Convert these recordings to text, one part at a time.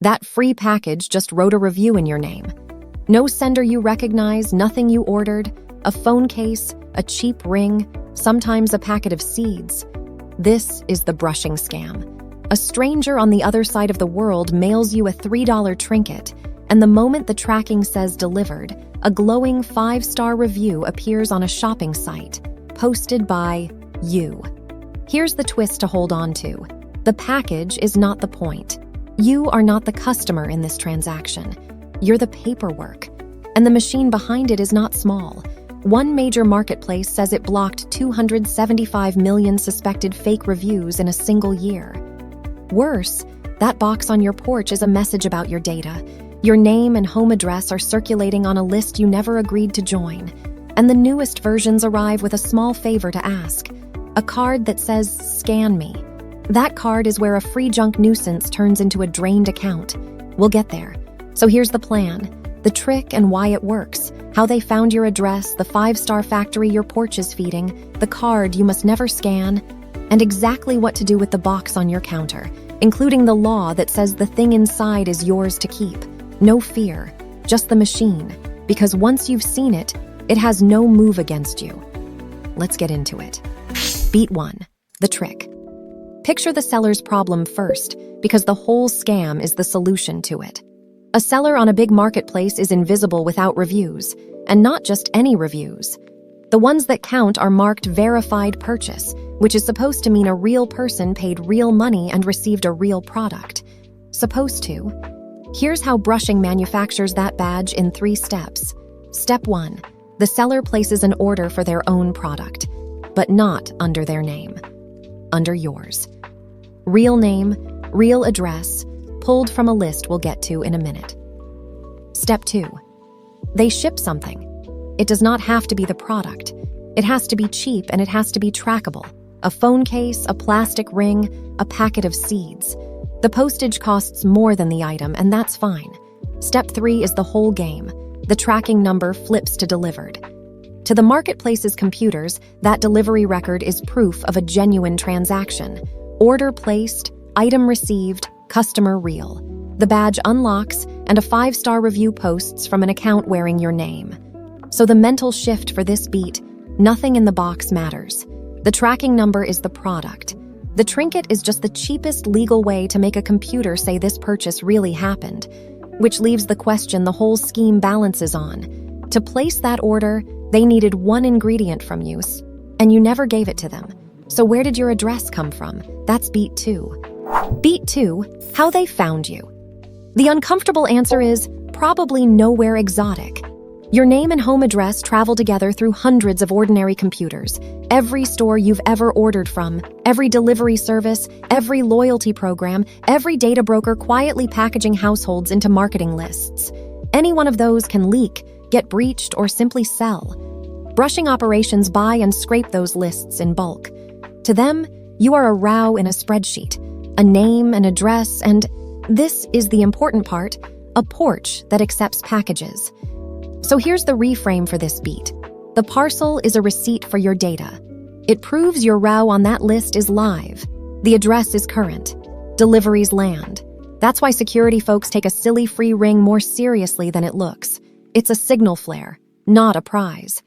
That free package just wrote a review in your name. No sender you recognize, nothing you ordered, a phone case, a cheap ring, sometimes a packet of seeds. This is the brushing scam. A stranger on the other side of the world mails you a $3 trinket, and the moment the tracking says delivered, a glowing 5-star review appears on a shopping site, posted by you. Here's the twist to hold on to. The package is not the point. You are not the customer in this transaction. You're the paperwork. And the machine behind it is not small. One major marketplace says it blocked 275 million suspected fake reviews in a single year. Worse, that box on your porch is a message about your data. Your name and home address are circulating on a list you never agreed to join. And the newest versions arrive with a small favor to ask. A card that says, "Scan me." That card is where a free junk nuisance turns into a drained account. We'll get there. So here's the plan, the trick and why it works, how they found your address, the 5-star factory your porch is feeding, the card you must never scan, and exactly what to do with the box on your counter, including the law that says the thing inside is yours to keep. No fear, just the machine, because once you've seen it, it has no move against you. Let's get into it. Beat 1, the trick. Picture the seller's problem first, because the whole scam is the solution to it. A seller on a big marketplace is invisible without reviews, and not just any reviews. The ones that count are marked verified purchase, which is supposed to mean a real person paid real money and received a real product. Supposed to. Here's how brushing manufactures that badge in 3 steps. Step 1. The seller places an order for their own product, but not under their name. Under yours. Real name, real address, pulled from a list we'll get to in a minute. Step 2. They ship something. It does not have to be the product. It has to be cheap and it has to be trackable. A phone case, a plastic ring, a packet of seeds. The postage costs more than the item, and that's fine. Step 3 is the whole game. The tracking number flips to delivered. To the marketplace's computers, that delivery record is proof of a genuine transaction. Order placed, item received, customer real. The badge unlocks, and a 5-star review posts from an account wearing your name. So the mental shift for this beat, nothing in the box matters. The tracking number is the product. The trinket is just the cheapest legal way to make a computer say this purchase really happened, which leaves the question the whole scheme balances on. To place that order, they needed one ingredient from you, and you never gave it to them. So where did your address come from? That's beat 2. Beat 2, how they found you. The uncomfortable answer is probably nowhere exotic. Your name and home address travel together through hundreds of ordinary computers. Every store you've ever ordered from, every delivery service, every loyalty program, every data broker quietly packaging households into marketing lists. Any one of those can leak, get breached, or simply sell. Brushing operations buy and scrape those lists in bulk. To them, you are a row in a spreadsheet, a name, an address, and, this is the important part, a porch that accepts packages. So here's the reframe for this beat. The parcel is a receipt for your data. It proves your row on that list is live. The address is current. Deliveries land. That's why security folks take a silly free ring more seriously than it looks. It's a signal flare, not a prize.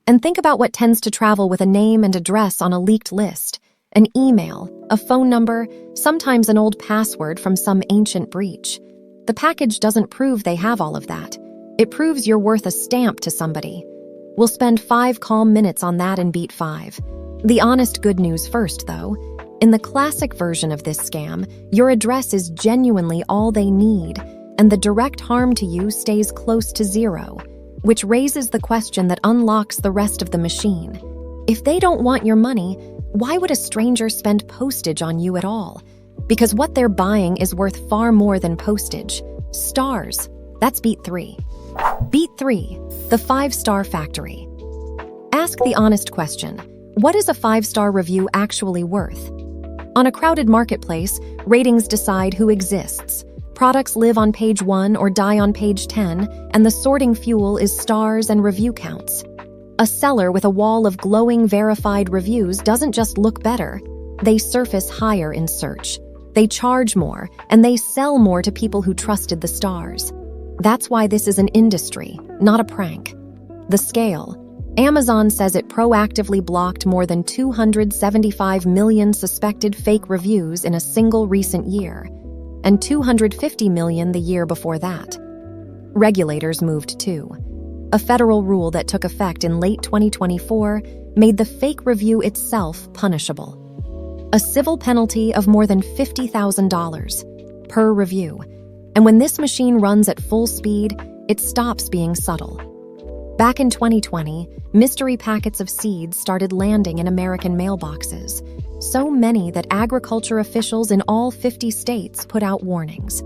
And think about what tends to travel with a name and address on a leaked list. An email, a phone number, sometimes an old password from some ancient breach. The package doesn't prove they have all of that. It proves you're worth a stamp to somebody. We'll spend 5 calm minutes on that in beat 5. The honest good news first, though. In the classic version of this scam, your address is genuinely all they need, and the direct harm to you stays close to 0, which raises the question that unlocks the rest of the machine. If they don't want your money, why would a stranger spend postage on you at all? Because what they're buying is worth far more than postage. Stars. That's beat 3. Beat 3, the 5-star factory. Ask the honest question. What is a 5-star review actually worth? On a crowded marketplace, ratings decide who exists. Products live on page 1 or die on page 10, and the sorting fuel is stars and review counts. A seller with a wall of glowing verified reviews doesn't just look better, they surface higher in search. They charge more, and they sell more to people who trusted the stars. That's why this is an industry, not a prank. The scale. Amazon says it proactively blocked more than 275 million suspected fake reviews in a single recent year, and 250 million the year before that. Regulators moved too. A federal rule that took effect in late 2024 made the fake review itself punishable. A civil penalty of more than $50,000 per review. And when this machine runs at full speed, it stops being subtle. Back in 2020, mystery packets of seeds started landing in American mailboxes, so many that agriculture officials in all 50 states put out warnings.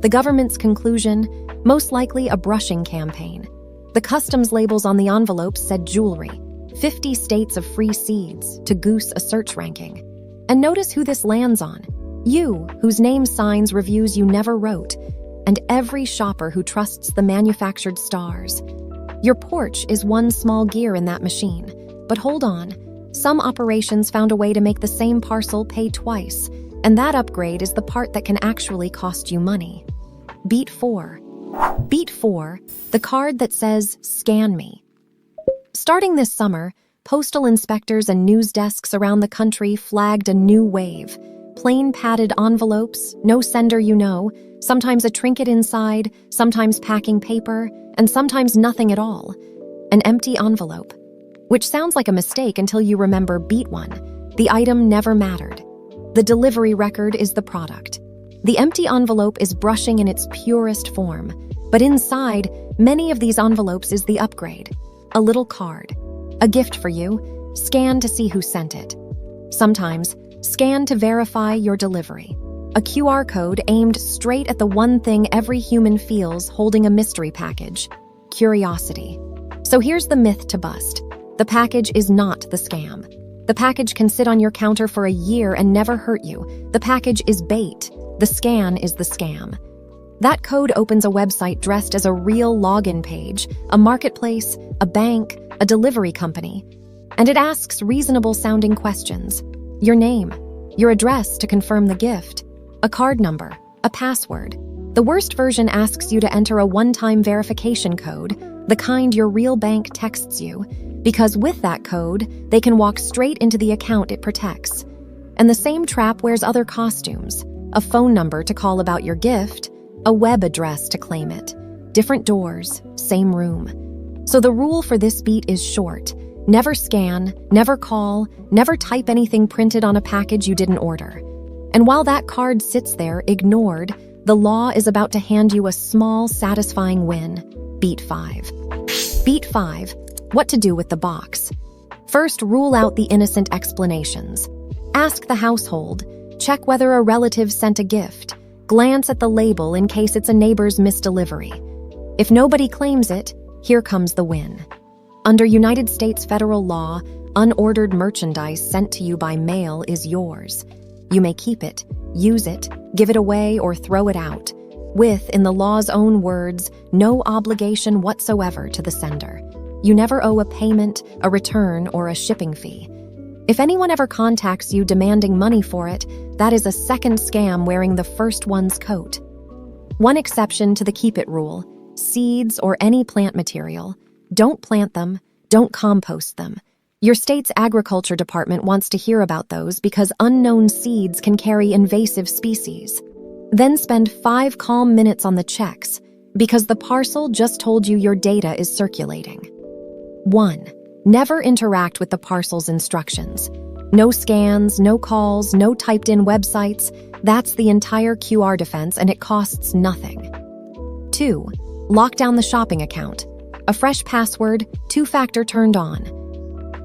The government's conclusion? Most likely a brushing campaign. The customs labels on the envelopes said jewelry, 50 states of free seeds, to goose a search ranking. And notice who this lands on. You, whose name signs reviews you never wrote, and every shopper who trusts the manufactured stars. Your porch is one small gear in that machine. But hold on, some operations found a way to make the same parcel pay twice, and that upgrade is the part that can actually cost you money. Beat 4. Beat 4, the card that says, "Scan me." Starting this summer, postal inspectors and news desks around the country flagged a new wave. Plain padded envelopes, no sender you know, sometimes a trinket inside, sometimes packing paper, and sometimes nothing at all. An empty envelope. Which sounds like a mistake until you remember Beat 1. The item never mattered. The delivery record is the product. The empty envelope is brushing in its purest form, but inside, many of these envelopes is the upgrade. A little card. A gift for you. Scan to see who sent it. Sometimes, scan to verify your delivery. A QR code aimed straight at the one thing every human feels holding a mystery package: curiosity. So here's the myth to bust. The package is not the scam. The package can sit on your counter for a year and never hurt you. The package is bait. The scan is the scam. That code opens a website dressed as a real login page, a marketplace, a bank, a delivery company. And it asks reasonable-sounding questions. Your name, your address to confirm the gift, a card number, a password. The worst version asks you to enter a one-time verification code, the kind your real bank texts you, because with that code, they can walk straight into the account it protects. And the same trap wears other costumes: a phone number to call about your gift, a web address to claim it. Different doors, same room. So the rule for this beat is short. Never scan, never call, never type anything printed on a package you didn't order. And while that card sits there, ignored, the law is about to hand you a small, satisfying win. Beat 5. Beat 5. What to do with the box. First, rule out the innocent explanations. Ask the household. Check whether a relative sent a gift. Glance at the label in case it's a neighbor's misdelivery. If nobody claims it, here comes the win. Under United States federal law, unordered merchandise sent to you by mail is yours. You may keep it, use it, give it away, or throw it out, with, in the law's own words, no obligation whatsoever to the sender. You never owe a payment, a return, or a shipping fee. If anyone ever contacts you demanding money for it, that is a second scam wearing the first one's coat. One exception to the keep it rule: seeds or any plant material. Don't plant them, don't compost them. Your state's agriculture department wants to hear about those because unknown seeds can carry invasive species. Then spend 5 calm minutes on the checks, because the parcel just told you your data is circulating. 1. Never interact with the parcel's instructions. No scans, no calls, no typed-in websites. That's the entire QR defense, and it costs nothing. 2. Lock down the shopping account. A fresh password, 2-factor turned on.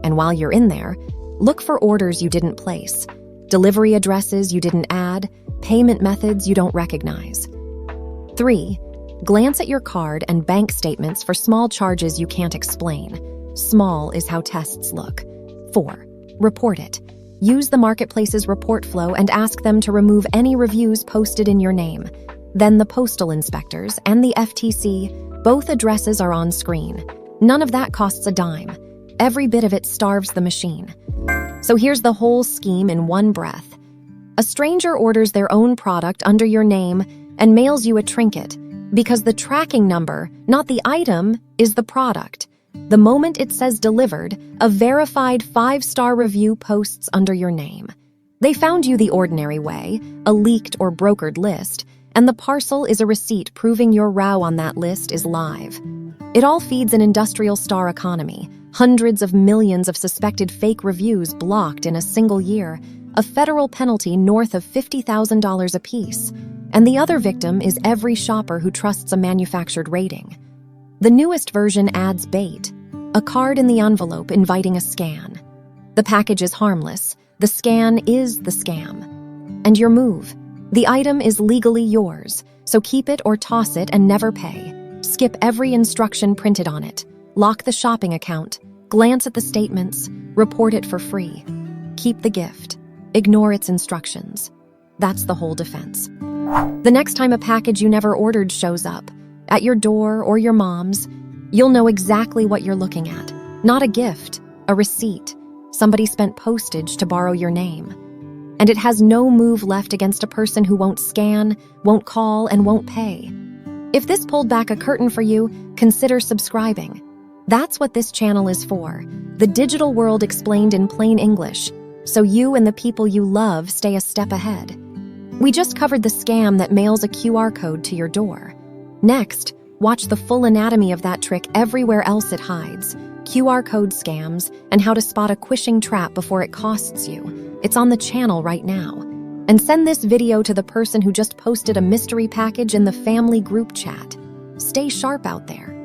And while you're in there, look for orders you didn't place, delivery addresses you didn't add, payment methods you don't recognize. 3. Glance at your card and bank statements for small charges you can't explain. Small is how tests look. 4. Report it. Use the marketplace's report flow and ask them to remove any reviews posted in your name. Then the postal inspectors and the FTC, both addresses are on screen. None of that costs a dime. Every bit of it starves the machine. So here's the whole scheme in one breath. A stranger orders their own product under your name and mails you a trinket because the tracking number, not the item, is the product. The moment it says delivered, a verified 5-star review posts under your name. They found you the ordinary way, a leaked or brokered list, and the parcel is a receipt proving your row on that list is live. It all feeds an industrial star economy, hundreds of millions of suspected fake reviews blocked in a single year, a federal penalty north of $50,000 apiece, and the other victim is every shopper who trusts a manufactured rating. The newest version adds bait, a card in the envelope inviting a scan. The package is harmless, the scan is the scam. And your move. The item is legally yours, so keep it or toss it and never pay. Skip every instruction printed on it. Lock the shopping account. Glance at the statements. Report it for free. Keep the gift. Ignore its instructions. That's the whole defense. The next time a package you never ordered shows up, at your door or your mom's, you'll know exactly what you're looking at. Not a gift, a receipt. Somebody spent postage to borrow your name. And it has no move left against a person who won't scan, won't call, and won't pay. If this pulled back a curtain for you, consider subscribing. That's what this channel is for, the digital world explained in plain English, so you and the people you love stay a step ahead. We just covered the scam that mails a QR code to your door. Next, watch the full anatomy of that trick everywhere else it hides, QR code scams, and how to spot a quishing trap before it costs you. It's on the channel right now. And send this video to the person who just posted a mystery package in the family group chat. Stay sharp out there.